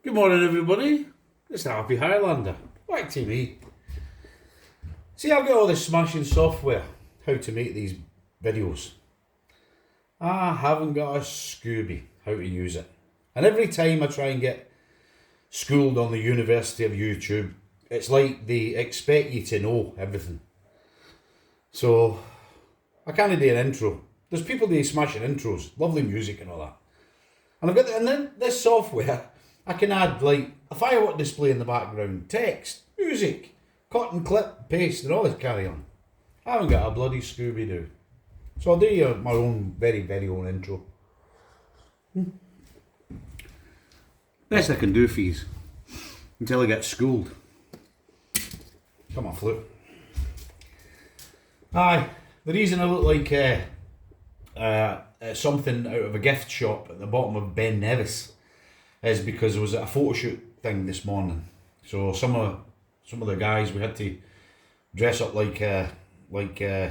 Good morning, everybody. It's the Happy Highlander. Back to me. See, I've got all this smashing software, how to make these videos. I haven't got a Scooby how to use it. And every time I try and get schooled on the University of YouTube, it's like they expect you to know everything. So, I can't do an intro. There's people doing smashing intros, lovely music and all that. And I've got and then this software, I can add like a firework display in the background, text, music, cut and clip, paste, and all this carry on. I haven't got a bloody Scooby-Doo. So I'll do my own very own intro. Best I can do for yous until I get schooled. Come on, flute. Aye, the reason I look like something out of a gift shop at the bottom of Ben Nevis is because I was at a photo shoot thing this morning. So some of the guys, we had to dress up like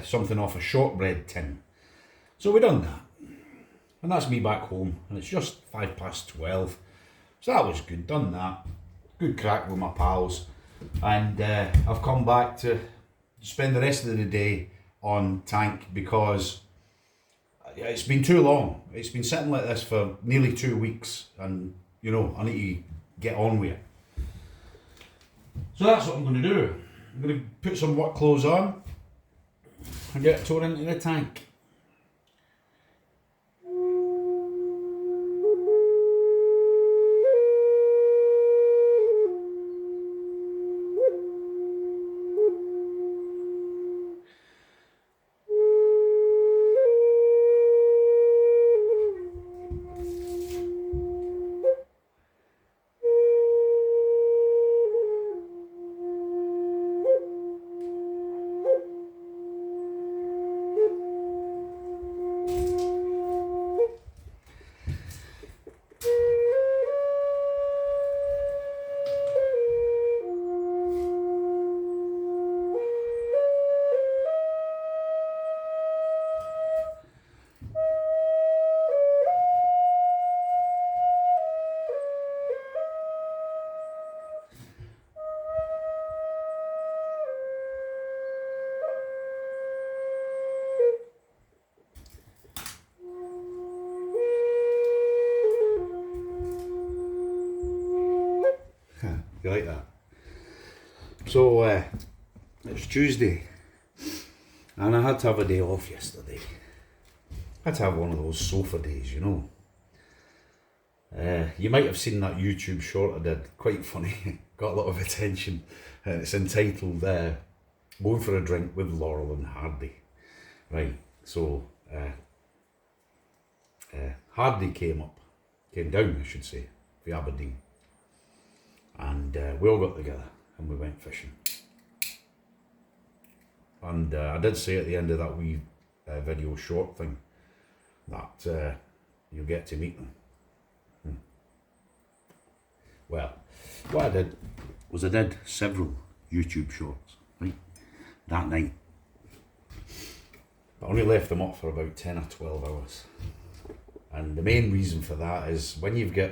something off a shortbread tin. So we done that, and that's me back home, and it's just 12:05. So that was good. Done that, good crack with my pals, and I've come back to spend the rest of the day on Tank because it's been too long. It's been sitting like this for nearly 2 weeks, and you know, I need to get on with it. So that's what I'm going to do. I'm going to put some work clothes on and get towed into the tank. You like that? So it's Tuesday, and I had to have a day off yesterday. I had to have one of those sofa days, you know. You might have seen that YouTube short I did, quite funny, got a lot of attention. It's entitled Going for a Drink with Laurel and Hardy. Right, so Hardy came down I should say, for Aberdeen. And we all got together and we went fishing. And I did say at the end of that wee video short thing that you'll get to meet them. Well, what I did was I did several YouTube shorts, right, that night. But I only left them up for about 10 or 12 hours. And the main reason for that is when you've got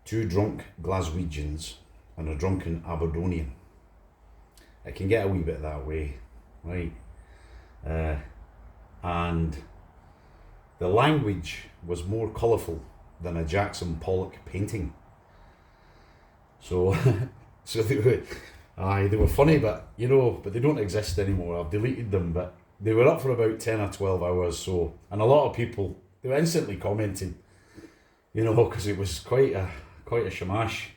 two drunk Glaswegians and a drunken Aberdonian, it can get a wee bit that way, right? And the language was more colourful than a Jackson Pollock painting. So, they were funny, but you know, but they don't exist anymore. I've deleted them, but they were up for about 10 or 12 hours. So, and a lot of people, they were instantly commenting, you know, because it was quite a shamash,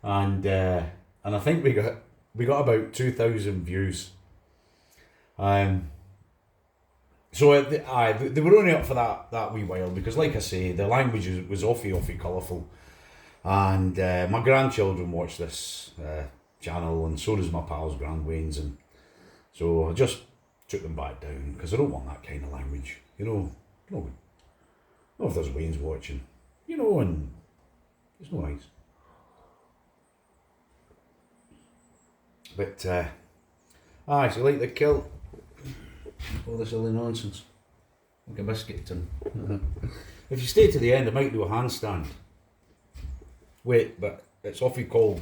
and I think we got about 2,000 views. So they were only up for that wee while because, like I say, the language was awfully colourful, and my grandchildren watch this channel, and so does my pal's Grandwains, and so I just took them back down because I don't want that kind of language, you know. No, if there's Waynes watching, you know, and it's no nice. But, so like the kilt, all this silly nonsense, like a biscuit tin. If you stay to the end, I might do a handstand. wait, but it's awfully cold.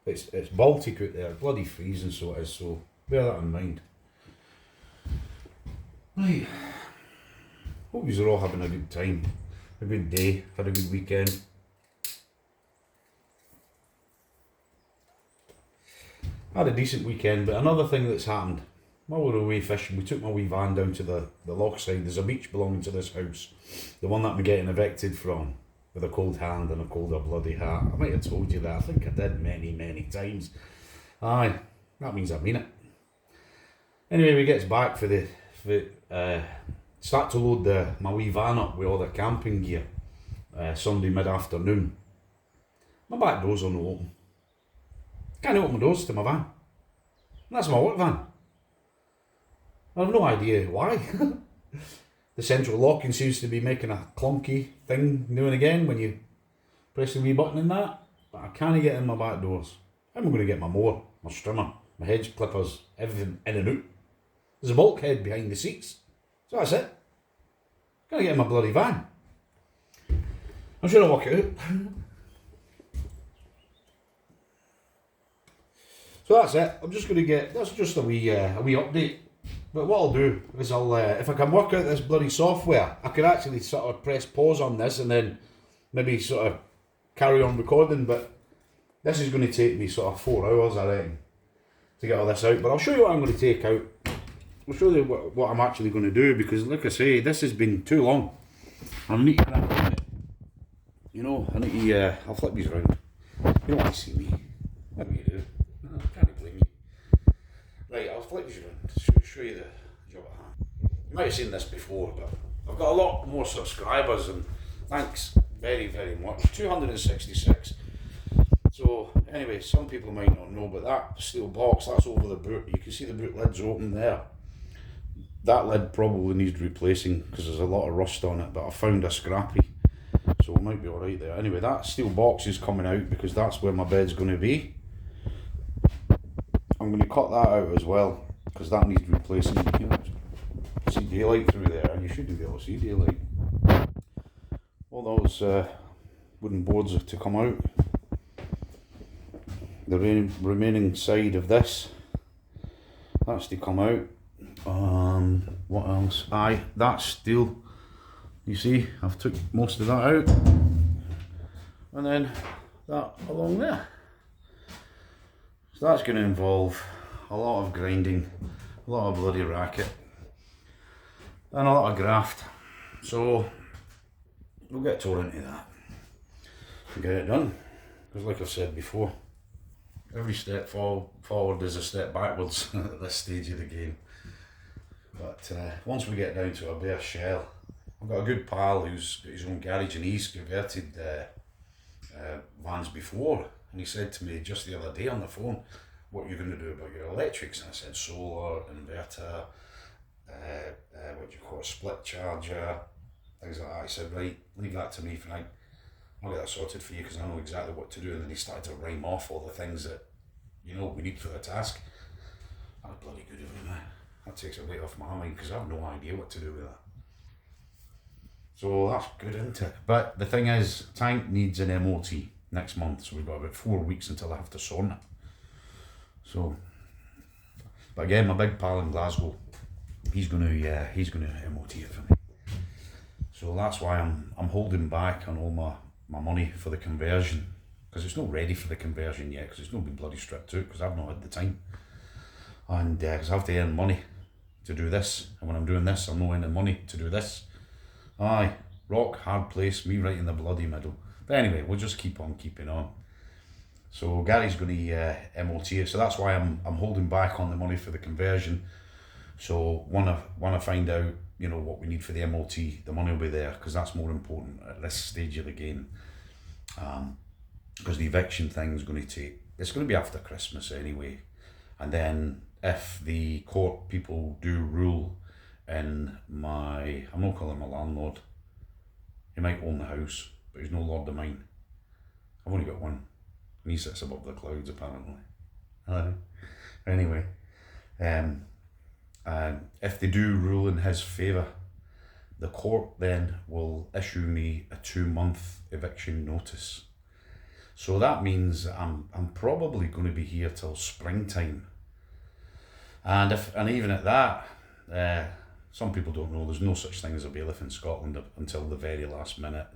It's Baltic out there, bloody freezing, so it is, so bear that in mind. Right. Hope you're all having a good time, a good day, had a good weekend. Had a decent weekend, but another thing that's happened, while we were away fishing, we took my wee van down to the lochside. There's a beach belonging to this house, the one that I'm getting evicted from, with a cold hand and a colder bloody heart. I might have told you that, I think I did many times. Aye, that means I mean it. Anyway, we gets back start to load my wee van up with all the camping gear Sunday mid-afternoon. My back doors are not open. Can't open my doors to my van. And that's my work van. I have no idea why. The central locking seems to be making a clunky thing now and again when you press the wee button in that. But I can't get in my back doors. How am I going to get my mower, my strimmer, my hedge clippers, everything in and out? There's a bulkhead behind the seats. So that's it. Can't get in my bloody van. I'm sure I'll work it out. So that's it. I'm just going to that's just a wee update. But what I'll do is if I can work out this bloody software, I could actually sort of press pause on this and then maybe sort of carry on recording. But this is going to take me sort of 4 hours, I reckon, to get all this out. But I'll show you what I'm going to take out. I'll show you what I'm actually going to do, because like I say, this has been too long. I need to crack on it. You know, I need to, I'll flip these around. You don't want to see me. What do you do? I can't blame you. Right, I'll flip these around. Show you the job at hand. You might have seen this before, but I've got a lot more subscribers, and thanks very much. 266. So anyway, some people might not know, but that steel box, that's over the boot. You can see the boot lid's open there. That lid probably needs replacing because there's a lot of rust on it, but I found a scrappy, so it might be alright there. Anyway, that steel box is coming out because that's where my bed's going to be. I'm going to cut that out as well because that needs replacing. You know, see daylight through there, and you shouldn't be able to see daylight. All those wooden boards are to come out. The remaining side of this, that's to come out. What else? Aye, that steel, you see, I've took most of that out, and then that along there. So that's going to involve a lot of grinding, a lot of bloody racket, and a lot of graft. So we'll get tore into that and get it done, because like I've said before, every step forward is a step backwards at this stage of the game. But once we get down to a bare shell, I've got a good pal who's got his own garage, and he's converted vans before, and he said to me just the other day on the phone, what are you going to do about your electrics? And I said solar, inverter, what do you call it, split charger, things like that. He said, right, leave that to me, Frank. I'll get that sorted for you because I know exactly what to do. And then he started to rhyme off all the things that, you know, we need for the task. That's bloody good of him, man. That takes a weight off my mind because I have no idea what to do with that. So that's good, isn't it? But the thing is, tank needs an MOT next month, so we've got about 4 weeks until I have to sawn it. So, but again, my big pal in Glasgow, he's gonna MOT it for me. So that's why I'm holding back on all my money for the conversion, because it's not ready for the conversion yet, because it's not been bloody stripped out, because I've not had the time, and because I have to earn money to do this, and when I'm doing this, I'm not earning money to do this. Aye, rock hard place, me right in the bloody middle. But anyway, we'll just keep on keeping on. So Gary's going to MOT it, so that's why I'm holding back on the money for the conversion. So when I find out, you know, what we need for the MOT, the money will be there, because that's more important at this stage of the game. Because the eviction thing is going to take, it's going to be after Christmas anyway. And then if the court people do rule in I'm not calling him a landlord. He might own the house, but he's no lord of mine. I've only got one, and he sits above the clouds apparently. Anyway, if they do rule in his favour, the court then will issue me a 2-month eviction notice. So that means I'm probably going to be here till springtime. And even at that, some people don't know there's no such thing as a bailiff in Scotland until the very last minute.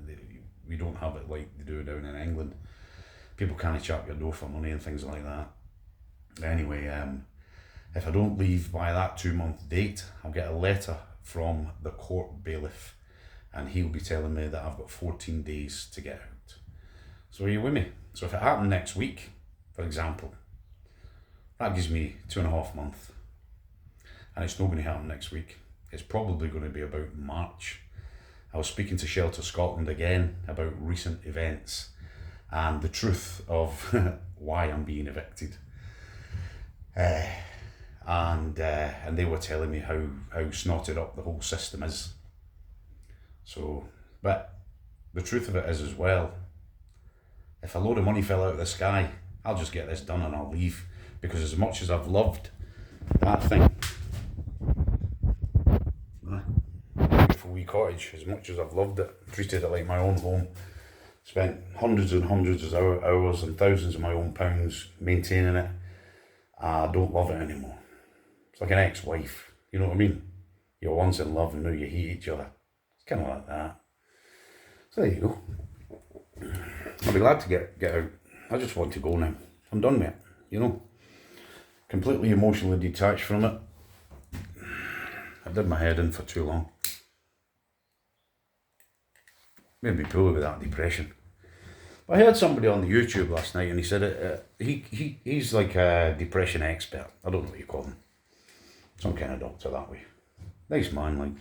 We don't have it like they do down in England. People can't chap your door for money and things like that. Anyway, if I don't leave by that 2-month date, I'll get a letter from the court bailiff, and he'll be telling me that I've got 14 days to get out. So are you with me? So if it happened next week, for example, that gives me 2.5 months. And it's not going to happen next week. It's probably going to be about March. I was speaking to Shelter Scotland again about recent events and the truth of why I'm being evicted. And they were telling me how snotted up the whole system is. So, but the truth of it is as well, if a load of money fell out of the sky, I'll just get this done and I'll leave. Because as much as I've loved that thing, beautiful wee cottage, as much as I've loved it, treated it like my own home, spent hundreds and hundreds of hours and thousands of my own pounds maintaining it, I don't love it anymore. It's like an ex-wife, you know what I mean? You're once in love and now you hate each other. It's kind of like that. So there you go. I'll be glad to get out. I just want to go now. I'm done with it, you know. Completely emotionally detached from it. I did my head in for too long. Made me poor with that depression. I heard somebody on the YouTube last night and he said he's like a depression expert. I don't know what you call him. Some kind of doctor that way. Nice man, like.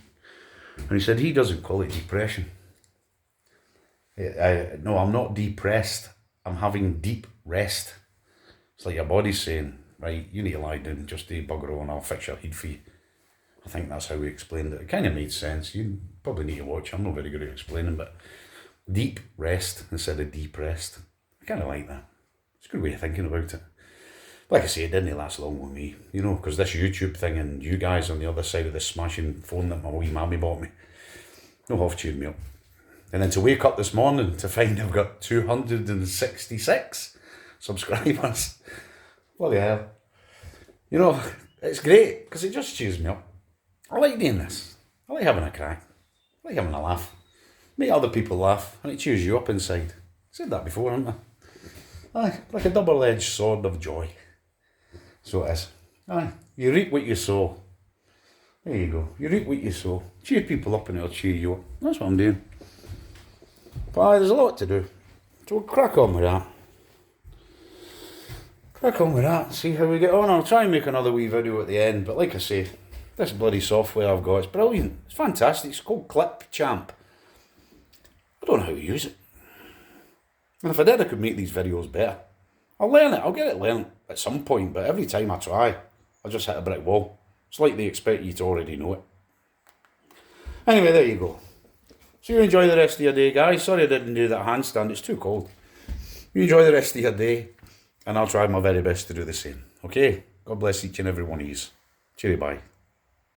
And he said he doesn't call it depression. No, I'm not depressed. I'm having deep rest. It's like your body's saying, right, you need to lie down, just do bugger all and I'll fix your head for you. I think that's how he explained it. It kind of made sense. You probably need to watch. I'm not very good at explaining, but deep rest instead of depressed. I kind of like that. It's a good way of thinking about it. Like I say, it didn't last long with me, you know, because this YouTube thing and you guys on the other side of the smashing phone that my wee mammy bought me, no half cheered me up. And then to wake up this morning to find I've got 266 subscribers. Bloody hell. You know, it's great because it just cheers me up. I like doing this. I like having a crack. I like having a laugh. Make other people laugh and it cheers you up inside. I said that before, haven't I? Aye, like a double-edged sword of joy. So it is. Aye, you reap what you sow. There you go. You reap what you sow. Cheer people up and it'll cheer you up. That's what I'm doing. But aye, there's a lot to do. So we'll crack on with that. Crack on with that. See how we get on. I'll try and make another wee video at the end. But like I say, this bloody software I've got, it's brilliant. It's fantastic. It's called Clipchamp. I don't know how to use it. And if I did, I could make these videos better. I'll learn it. I'll get it learned at some point. But every time I try, I just hit a brick wall. It's like they expect you to already know it. Anyway, there you go. So you enjoy the rest of your day, guys. Sorry I didn't do that handstand. It's too cold. You enjoy the rest of your day. And I'll try my very best to do the same. Okay? God bless each and every one of you. Cheerio, bye.